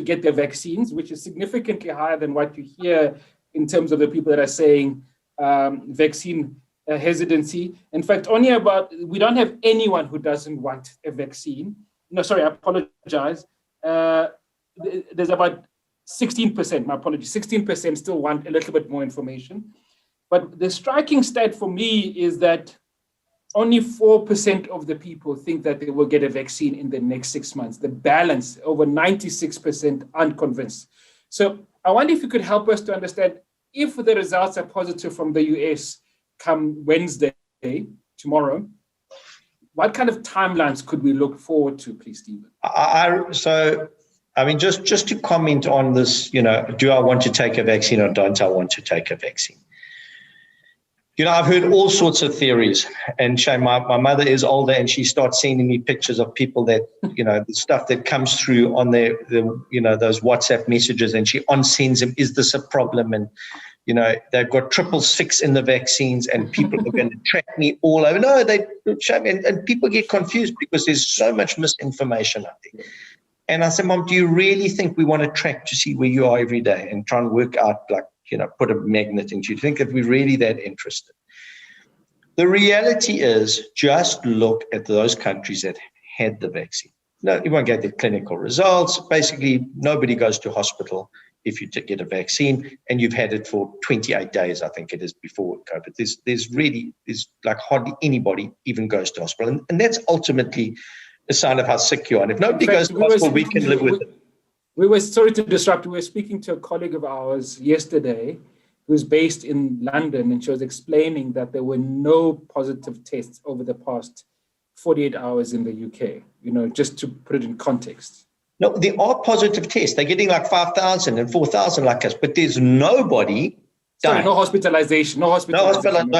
get their vaccines, which is significantly higher than what you hear in terms of the people that are saying vaccine hesitancy. In fact, we don't have anyone who doesn't want a vaccine. No, sorry, I apologize. There's about 16%, my apologies, 16% still want a little bit more information. But the striking stat for me is that only 4% of the people think that they will get a vaccine in the next 6 months. The balance, over 96%, aren't convinced. So I wonder if you could help us to understand, if the results are positive from the US come Wednesday, tomorrow, what kind of timelines could we look forward to, please, Stephen? Just to comment on this, do I want to take a vaccine or don't I want to take a vaccine? I've heard all sorts of theories, and Shane, my mother is older, and she starts sending me pictures of people that, the stuff that comes through on those WhatsApp messages, and she sends them, is this a problem? And, they've got 666 in the vaccines, and people are going to track me all over. No, and people get confused because there's so much misinformation out there. And I said, Mom, do you really think we want to track to see where you are every day and try and work out, put a magnet into you? Do you think that we're really that interested? The reality is, just look at those countries that had the vaccine. No, you won't get the clinical results. Basically, nobody goes to hospital if you get a vaccine, and you've had it for 28 days, I think it is, before COVID. There's like hardly anybody even goes to hospital. And that's ultimately a sign of how sick you are. And if nobody goes to hospital, we can live with it. Sorry to disrupt. We were speaking to a colleague of ours yesterday who's based in London, and she was explaining that there were no positive tests over the past 48 hours in the UK, just to put it in context. No, there are positive tests. They're getting like 5,000 and 4,000 like us, but there's nobody dying. No hospitalization. No,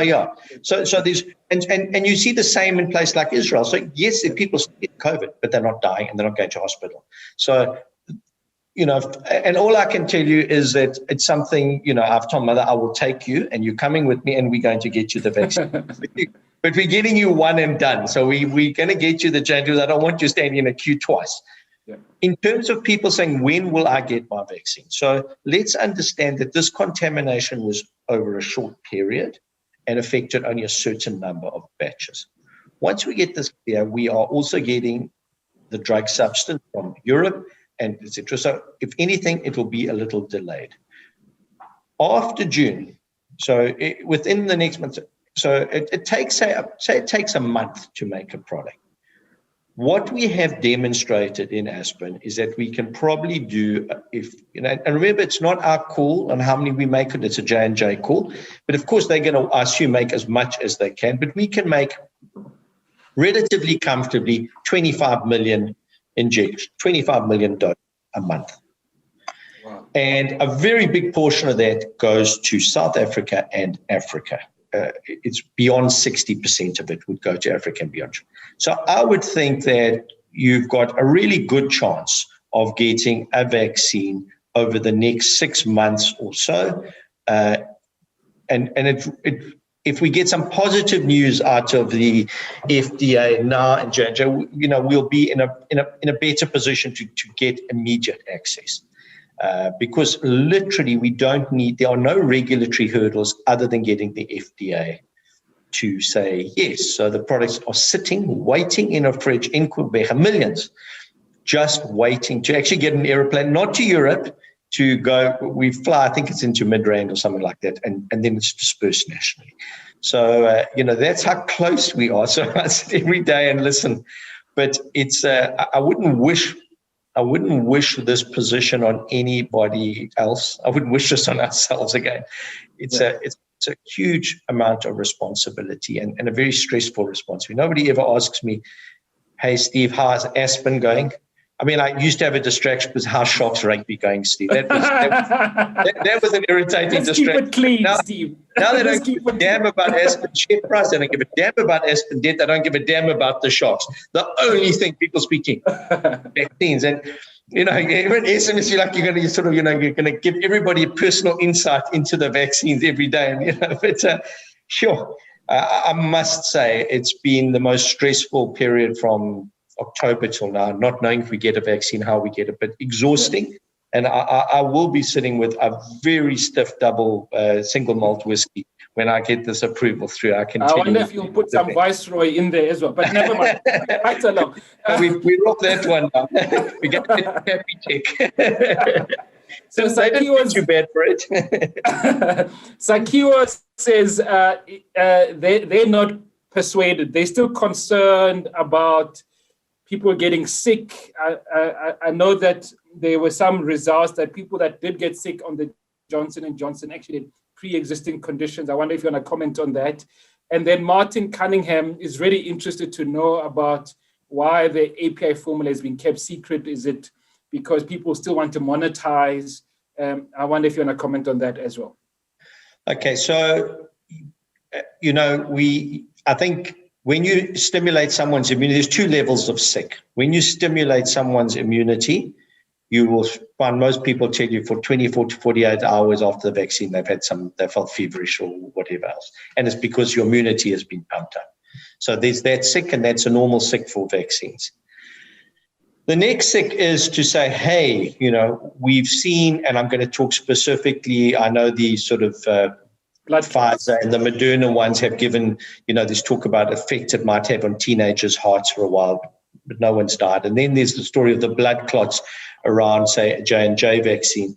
yeah. So there's, and you see the same in places like Israel. So yes, the people still get COVID, but they're not dying and they're not going to hospital. So, and all I can tell you is that it's something, I've told Mother, I will take you and you're coming with me and we're going to get you the vaccine. But we're getting you one and done. So we're going to get you the January. I don't want you standing in a queue twice. Yeah. In terms of people saying, when will I get my vaccine? So let's understand that this contamination was over a short period and affected only a certain number of batches. Once we get this clear, we are also getting the drug substance from Europe and etc. So if anything, it will be a little delayed. after June, so within the next month, so it takes, say it takes a month to make a product. What we have demonstrated in Aspen is that we can probably do, and remember, it's not our call on how many we make it, it's a J&J call. But of course, they're going to, I assume, make as much as they can. But we can make relatively comfortably 25 million injections, 25 million doses a month. Wow. And a very big portion of that goes to South Africa and Africa. It's beyond 60% of it would go to Africa and beyond. So I would think that you've got a really good chance of getting a vaccine over the next 6 months or so. If we get some positive news out of the FDA now and J&J, we'll be in a better position to get immediate access. Because literally there are no regulatory hurdles other than getting the FDA to say yes. So the products are waiting in a fridge in Quebec, millions, just waiting to actually get an airplane, not to Europe, to go. We fly, I think it's into Midrand or something like that, and then it's dispersed nationally. So, that's how close we are. So I sit every day and listen, but it's, I wouldn't wish this position on anybody else. I wouldn't wish this on ourselves again. It's a huge amount of responsibility and a very stressful responsibility. Nobody ever asks me, "Hey, Steve, how's Aspen going?" I mean, I used to have a distraction because how's Sharks rugby going, Steve? That was an irritating distraction. Keep it clean, Steve. Now they don't give a damn about Aspen share price. They don't give a damn about Aspen debt. They don't give a damn about the Sharks. The only thing people speaking vaccines. And even SMS, you're like you're going to give everybody a personal insight into the vaccines every day. And but sure, I must say it's been the most stressful period from October till now, not knowing if we get a vaccine, how we get it, but exhausting. Yeah. And I will be sitting with a very stiff double single malt whiskey when I get this approval through. I wonder if you'll put some Viceroy in there as well, but never mind. Right along. We rolled that one now. We get a happy check. So Saki was too bad for it. Sakiwa says they're not persuaded. They're still concerned about people getting sick. I know that there were some results that people that did get sick on the Johnson & Johnson actually had pre-existing conditions. I wonder if you want to comment on that. And then Martin Cunningham is really interested to know about why the API formula has been kept secret. Is it because people still want to monetize? I wonder if you want to comment on that as well. Okay, so, I think when you stimulate someone's immunity, there's two levels of sick. When you stimulate someone's immunity, you will find most people tell you for 24 to 48 hours after the vaccine, they felt feverish or whatever else. And it's because your immunity has been pumped up. So there's that sick, and that's a normal sick for vaccines. The next sick is to say, hey, we've seen, and I'm going to talk specifically, I know the sort of Pfizer and the Moderna ones have given, this talk about effect it might have on teenagers' hearts for a while, but no one's died. And then there's the story of the blood clots around, say, a J&J vaccine.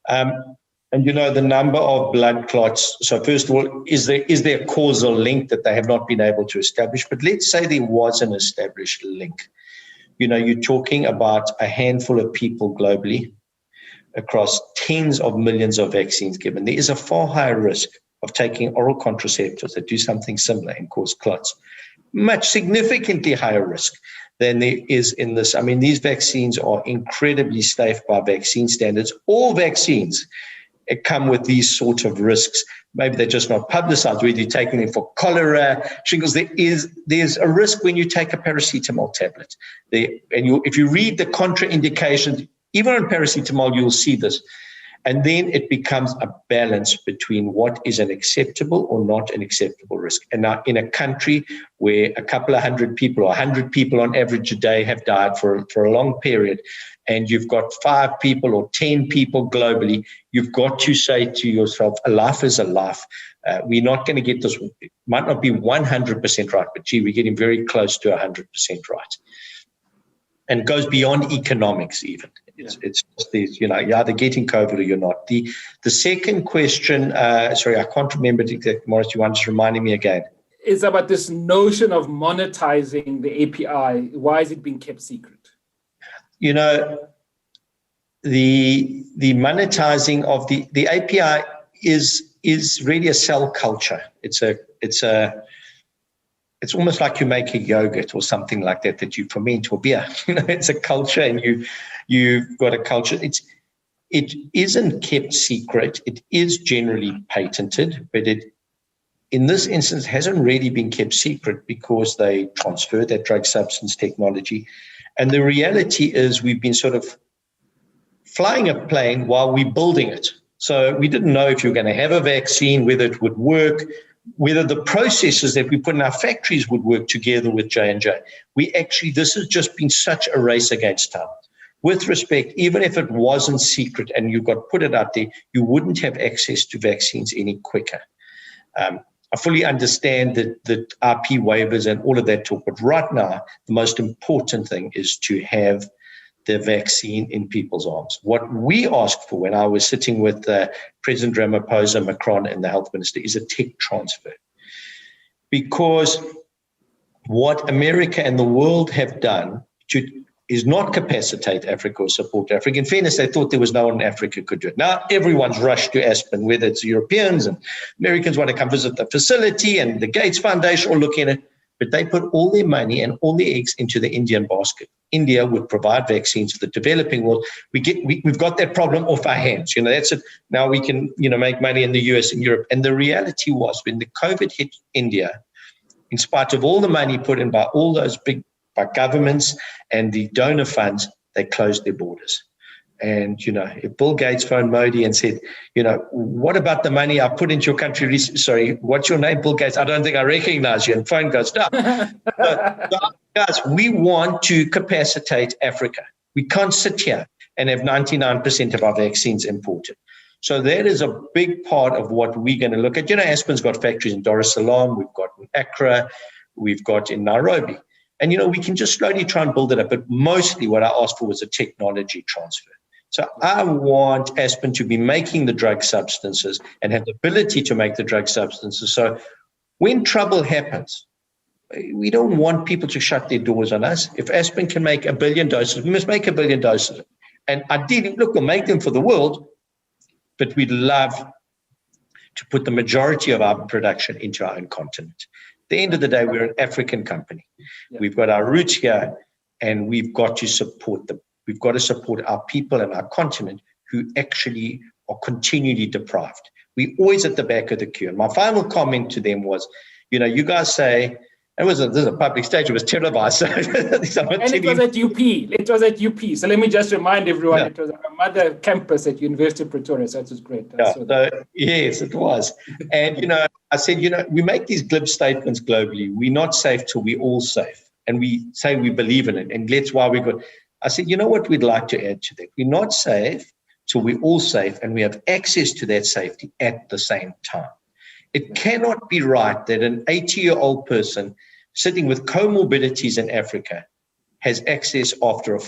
And the number of blood clots. So first of all, is there a causal link that they have not been able to establish? But let's say there was an established link. You're talking about a handful of people globally across tens of millions of vaccines given. There is a far higher risk of taking oral contraceptives that do something similar and cause clots. Much significantly higher risk than there is in this. I mean, these vaccines are incredibly safe by vaccine standards. All vaccines come with these sort of risks. Maybe they're just not publicized, whether you're taking them for cholera, shingles. There's a risk when you take a paracetamol tablet. If you read the contraindications, even on paracetamol, you'll see this. And then it becomes a balance between what is an acceptable or not an acceptable risk. And now in a country where a couple of hundred people or 100 people on average a day have died for a long period, and you've got 5 people or 10 people globally, you've got to say to yourself, a life is a life. We're not going to get this, it might not be 100% right, but gee, we're getting very close to 100% right. and goes beyond economics even. It's just these, you're either getting COVID or you're not. The second question, sorry, I can't remember it exactly, Maurice, you want just reminding me again? It's about this notion of monetizing the API. Why is it being kept secret? The monetizing of the API is really a cell culture. It's almost like you make a yogurt or something like that you ferment, or beer. It's a culture, and you've got a culture. It isn't kept secret. It is generally patented, but in this instance hasn't really been kept secret because they transferred that drug substance technology. And the reality is we've been sort of flying a plane while we're building it. So we didn't know if you were going to have a vaccine, whether it would work, whether the processes that we put in our factories would work together with J&J. This has just been such a race against time. With respect, even if it wasn't secret and you got put it out there, you wouldn't have access to vaccines any quicker. I fully understand that IP waivers and all of that talk, but right now, the most important thing is to have the vaccine in people's arms. What we asked for when I was sitting with President Ramaphosa, Macron, and the health minister is a tech transfer. Because what America and the world have done is not capacitate Africa or support Africa. In fairness, they thought there was no one in Africa could do it. Now everyone's rushed to Aspen, whether it's Europeans and Americans want to come visit the facility, and the Gates Foundation are looking at it, but they put all their money and all their eggs into the Indian basket. India would provide vaccines for the developing world. We've got that problem off our hands. That's it. Now we can, make money in the US and Europe. And the reality was when the COVID hit India, in spite of all the money put in by all those by governments and the donor funds, they closed their borders. And, if Bill Gates phoned Modi and said, what about the money I put into your country? Sorry, what's your name, Bill Gates? I don't think I recognize you. And phone goes down. Guys, we want to capacitate Africa. We can't sit here and have 99% of our vaccines imported. So that is a big part of what we're going to look at. Aspen's got factories in Dar es Salaam. We've got in Accra. We've got in Nairobi. And, we can just slowly try and build it up. But mostly what I asked for was a technology transfer. So I want Aspen to be making the drug substances and have the ability to make the drug substances. So when trouble happens, we don't want people to shut their doors on us. If Aspen can make 1 billion doses, we must make 1 billion doses. And ideally, look, we'll make them for the world, but we'd love to put the majority of our production into our own continent. At the end of the day, we're an African company. Yeah. We've got our roots here, and we've got to support them. We've got to support our people and our continent who actually are continually deprived. We're always at the back of the queue. And my final comment to them was, you guys say, this is a public stage, it was televised. So and it was at UP. It was at UP. So let me just remind everyone, It was at a mother campus at University of Pretoria. So that was great. Yes, it was. And, I said, we make these glib statements globally. We're not safe till we're all safe. And we say we believe in it. And that's why we got... I said, what we'd like to add to that? We're not safe till we're all safe and we have access to that safety at the same time. It cannot be right that an 80-year-old person sitting with comorbidities in Africa has access after a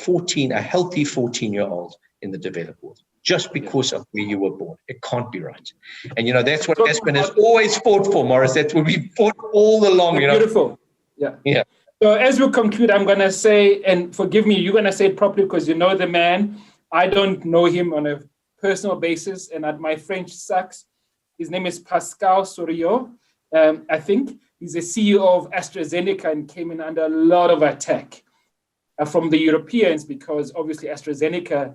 healthy 14-year-old in the developed world, just because of where you were born. It can't be right. And, that's what Aspen has always fought for, Maurice. That's what we fought all along. Beautiful. Yeah. So as we conclude, I'm going to say, and forgive me, you're going to say it properly because you know the man. I don't know him on a personal basis, and my French sucks. His name is Pascal Soriot. I think he's the CEO of AstraZeneca and came in under a lot of attack from the Europeans because obviously AstraZeneca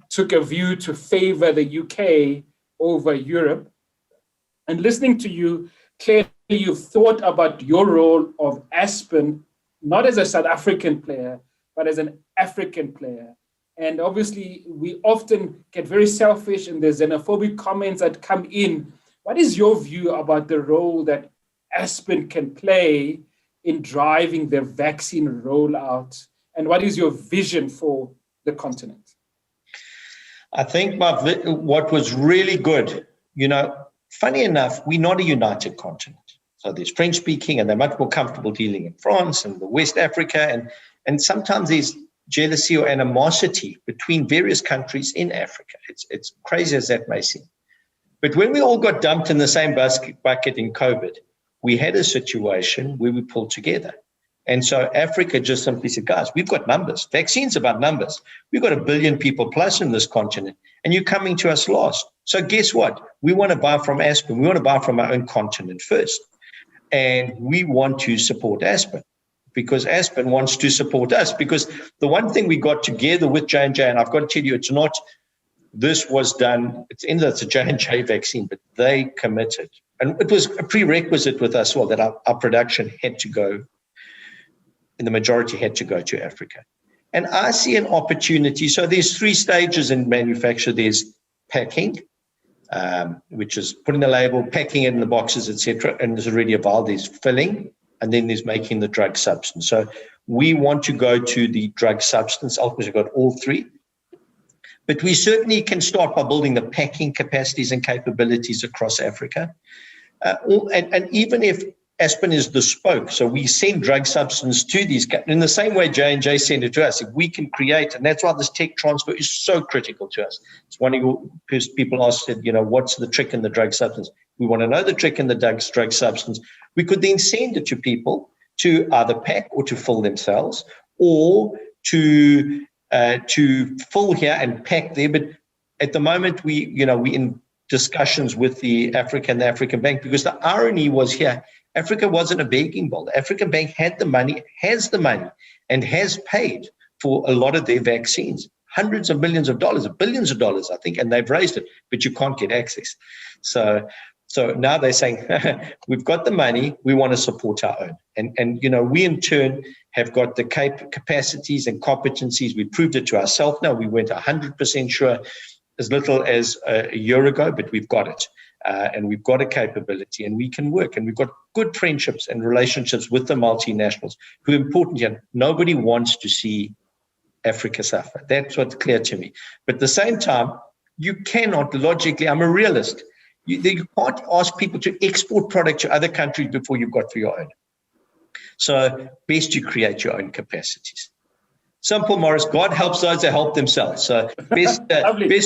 took a view to favor the UK over Europe. And listening to you, clearly you've thought about your role of Aspen, not as a South African player, but as an African player. And obviously, we often get very selfish and there's xenophobic comments that come in. What is your view about the role that Aspen can play in driving the vaccine rollout? And what is your vision for the continent? I think what was really good, funny enough, we're not a united continent. So there's French speaking and they're much more comfortable dealing in France and the West Africa. And sometimes there's jealousy or animosity between various countries in Africa. It's crazy as that may seem. But when we all got dumped in the same bucket in COVID, we had a situation where we pulled together. And so Africa just simply said, guys, we've got numbers. Vaccines about numbers. We've got 1 billion people plus in this continent, and you're coming to us last. So guess what? We want to buy from Aspen. We want to buy from our own continent first. And we want to support Aspen because Aspen wants to support us. Because the one thing we got together with J&J, and I've got to tell you, it's not, this was done, it's a J&J vaccine, but they committed. And it was a prerequisite with us all that our production had to go, and the majority had to go to Africa. And I see an opportunity. So there's 3 stages in manufacture. There's packing, which is putting the label, packing it in the boxes, etc. And there's already a vial. There's filling, and then there's making the drug substance. So we want to go to the drug substance. Ultimately, we've got all 3. But we certainly can start by building the packing capacities and capabilities across Africa. And even if Aspen is the spoke, so we send drug substance to these, in the same way J&J send it to us, if we can create, and that's why this tech transfer is so critical to us. It's one of your people asked, what's the trick in the drug substance? We want to know the trick in the drug substance. We could then send it to people to either pack or to fill themselves, or to fill here and pack there. But at the moment, we in discussions with the African Bank, because the irony was here, Africa wasn't a begging bowl. The African Bank had the money, has the money, and has paid for a lot of their vaccines, hundreds of millions of dollars, billions of dollars, I think, and they've raised it, but you can't get access. So now they're saying, we've got the money, we want to support our own. And we in turn have got the capacities and competencies. We proved it to ourselves now. We weren't 100% sure as little as a year ago, but we've got it. And we've got a capability, and we can work. And we've got good friendships and relationships with the multinationals who are important here. Nobody wants to see Africa suffer. That's what's clear to me. But at the same time, you cannot logically, I'm a realist, you can't ask people to export product to other countries before you've got for your own. So best you create your own capacities. Simple, Morris. God helps those that help themselves. So best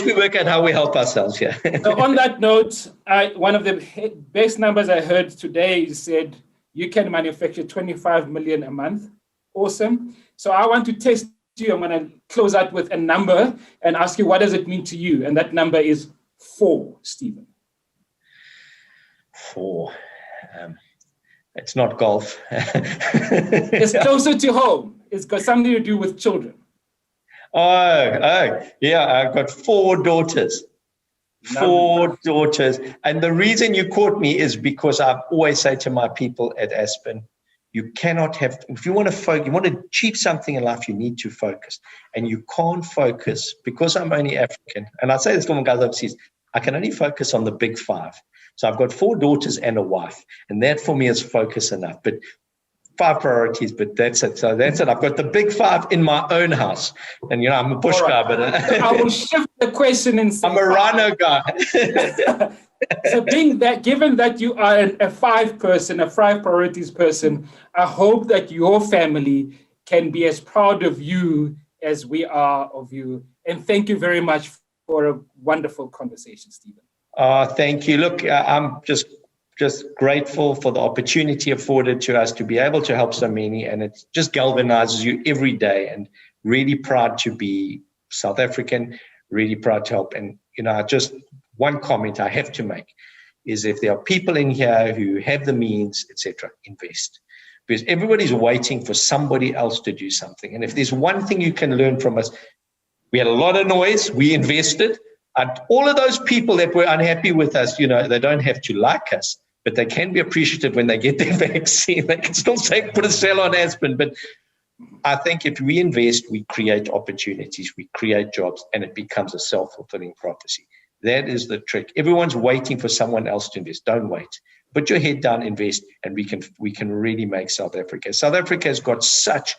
we work out how we help ourselves here. So on that note, one of the best numbers I heard today said you can manufacture 25 million a month. Awesome. So I want to test you. I'm going to close out with a number and ask you, what does it mean to you? And that number is 4, Stephen. 4. It's not golf. It's closer to home. It's got something to do with children. Oh, yeah. I've got 4 daughters. 4 daughters. And the reason you caught me is because I always say to my people at Aspen, you cannot have, if you want to focus, you want to achieve something in life, you need to focus. And you can't focus, because I'm only African, and I say this to my guys overseas, I can only focus on the big 5. So I've got 4 daughters and a wife, and that for me is focus enough. But 5 priorities, but that's it. So that's it. I've got the big 5 in my own house. And, I'm a bush guy, but I will shift the question and say, I'm a rhino guy. So given that you are a 5 person, a 5 priorities person, I hope that your family can be as proud of you as we are of you. And thank you very much for a wonderful conversation, Stephen. Thank you. Look, I'm just grateful for the opportunity afforded to us to be able to help so many, and it just galvanizes you every day, and really proud to be South African, really proud to help. And, just one comment I have to make is, if there are people in here who have the means, etc., invest. Because everybody's waiting for somebody else to do something. And if there's one thing you can learn from us, we had a lot of noise, we invested. And all of those people that were unhappy with us, they don't have to like us, but they can be appreciative when they get their vaccine. They can still say, put a sell on Aspen. But I think if we invest, we create opportunities, we create jobs, and it becomes a self-fulfilling prophecy. That is the trick. Everyone's waiting for someone else to invest. Don't wait. Put your head down, invest, and we can really make South Africa. South Africa has got such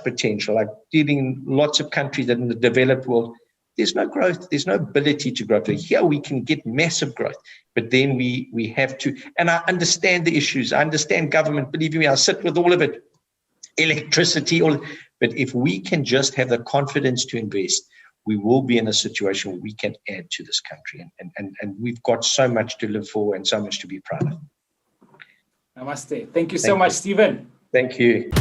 potential. Like dealing in lots of countries that in the developed world, there's no growth. There's no ability to grow. Here we can get massive growth, but then we have to. And I understand the issues. I understand government. Believe me, I sit with all of it. electricity, but if we can just have the confidence to invest, we will be in a situation where we can add to this country. And we've got so much to live for and so much to be proud of. Namaste. Thank you so much, Stephen. Thank you.